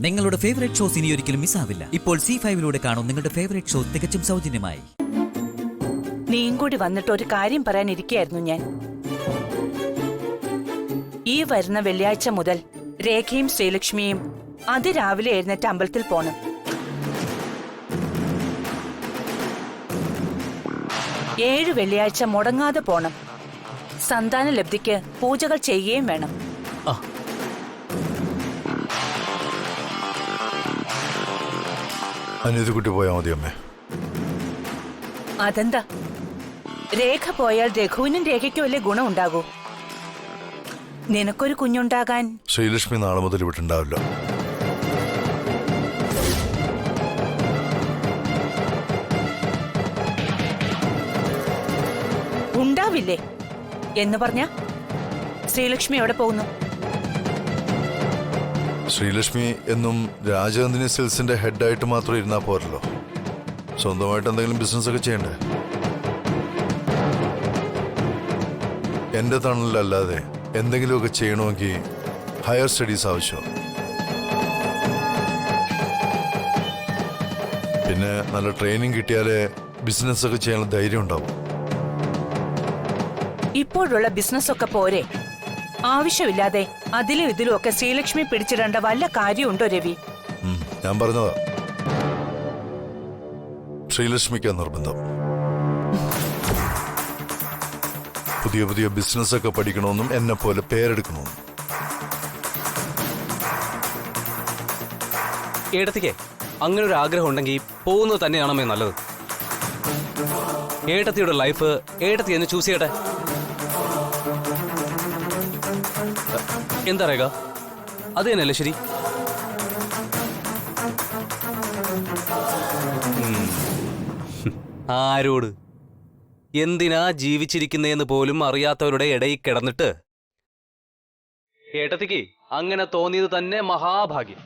നിങ്ങളുടെ favourite shows ഇനി ഒരിക്കലും മിസ്സാവില്ല. ഇപ്പോൾ C5-ലൂടെ കാണും നിങ്ങളുടെ ഫേവറേറ്റ് ഷോ തികച്ചും സൗജന്യമായി. നീയും കൂടി വന്നിട്ട് ഒരു കാര്യം പറയാനിരിക്കുകയായിരുന്നു ഞാൻ. ഈ വരുന്ന വെള്ളിയാഴ്ച മുതൽ രേഖയും ശ്രീലക്ഷ്മിയും അതിരാവിലെ എഴുന്നേറ്റ് അമ്പലത്തിൽ പോണം. ഏഴ് വെള്ളിയാഴ്ച മുടങ്ങാതെ പോണം. സന്താന ലബ്ധിക്ക് പൂജകൾ ചെയ്യുകയും വേണം. അനിയത്തിക്കുട്ടി പോയാൽ മതി അമ്മേ. അതെന്താ? രേഖ പോയാൽ രഘുവിനും രേഖയ്ക്കും വല്ലേ ഗുണം ഉണ്ടാകൂ? നിനക്കൊരു കുഞ്ഞുണ്ടാകാൻ ശ്രീലക്ഷ്മി നാളെ മുതൽ വിട്ടുണ്ടാവില്ല. ഉണ്ടാവില്ലേ എന്ന് പറഞ്ഞ ശ്രീലക്ഷ്മി എവിടെ പോകുന്നു? ശ്രീലക്ഷ്മി എന്നും രാജനന്ദിനി സിൽസിന്റെ ഹെഡായിട്ട് മാത്രം ഇരുന്നാൽ പോരല്ലോ. സ്വന്തമായിട്ട് എന്തെങ്കിലും ബിസിനസ് ഒക്കെ ചെയ്യണ്ടേ? എന്റെ തണലല്ലാതെ എന്തെങ്കിലുമൊക്കെ ചെയ്യണമെങ്കിൽ ഹയർ സ്റ്റഡീസ് ആവശ്യമാണ്. പിന്നെ നല്ല ട്രെയിനിങ് കിട്ടിയാലേ ബിസിനസ് ഒക്കെ ചെയ്യാനുള്ള ധൈര്യം ഉണ്ടാവും. ഇപ്പോഴുള്ള ബിസിനസ് ഒക്കെ പോരെ? ആവശ്യമില്ലാതെ അതിലും ഇതിലും ഒക്കെ ശ്രീലക്ഷ്മി പിടിച്ചിടേണ്ട വല്ല കാര്യമുണ്ടോ രവി? ഞാൻ പറഞ്ഞതാ, ശ്രീലക്ഷ്മിക്ക് നിർബന്ധം. പുതിയ പുതിയ ബിസിനസ് ഒക്കെ പഠിക്കണമെന്നും എന്നെ പോലെ പേരെടുക്കണമെന്നും. ഏട്ടത്തിക്ക് അങ്ങനെ ഒരു ആഗ്രഹം ഉണ്ടെങ്കിൽ പോകുന്നത് തന്നെയാണമേ നല്ലത്. ഏട്ടത്തിയുടെ ലൈഫ് ഏട്ടത്തി എന്ന് ചൂസ് ചെയ്യട്ടെ. എന്താ രേഖ, അത് തന്നെയല്ലേ ശരി? ആരോട്, എന്തിനാ ജീവിച്ചിരിക്കുന്നതെന്ന് പോലും അറിയാത്തവരുടെ ഇടയിൽ കിടന്നിട്ട് ഏട്ടത്തിക്ക് അങ്ങനെ തോന്നിയത് തന്നെ മഹാഭാഗ്യം.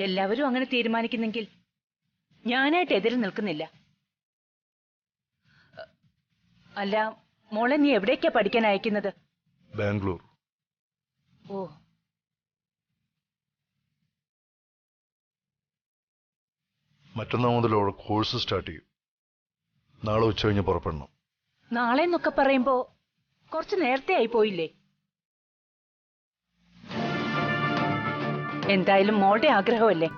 എല്ലാവരും അങ്ങനെ തീരുമാനിക്കുന്നെങ്കിൽ ഞാനായിട്ട് എതിര് നിൽക്കുന്നില്ല. അല്ല മോളെ, നീ എവിടേക്കാ പഠിക്കാൻ അയക്കുന്നത്? ബാംഗ്ലൂർ. ഓ, മറ്റന്നാൾ മുതൽ അവിടെ കോഴ്സ് സ്റ്റാർട്ട് ചെയ്യും. നാളെ ഉച്ച കഴിഞ്ഞ് പുറപ്പെടണം. നാളെ എന്നൊക്കെ പറയുമ്പോ കുറച്ച് നേരത്തെ ആയി പോയില്ലേ? എന്തായാലും മോളുടെ ആഗ്രഹമല്ലേ,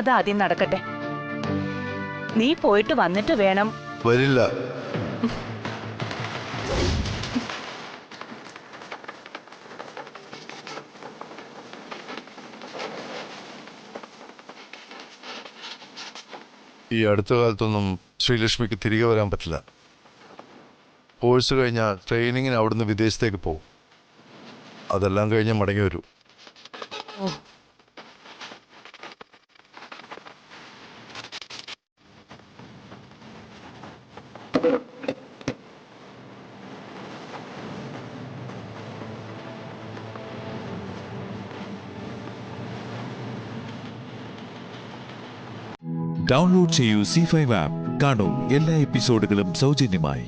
അതാദ്യം നടക്കട്ടെ. നീ പോയിട്ട് വന്നിട്ട് വേണം. വരില്ല. ഈ അടുത്ത കാലത്തൊന്നും ശ്രീലക്ഷ്മിക്ക് തിരികെ വരാൻ പറ്റില്ല. കോഴ്സ് കഴിഞ്ഞാൽ ട്രെയിനിങ്ങിന് അവിടുന്ന് വിദേശത്തേക്ക് പോകും. അതെല്ലാം കഴിഞ്ഞ് മടങ്ങി വരൂ. ഡൗൺലോഡ് ചെയ്യൂ C5 ആപ്പ്. കാണൂ എല്ലാ എപ്പിസോഡുകളും സൗജന്യമായി.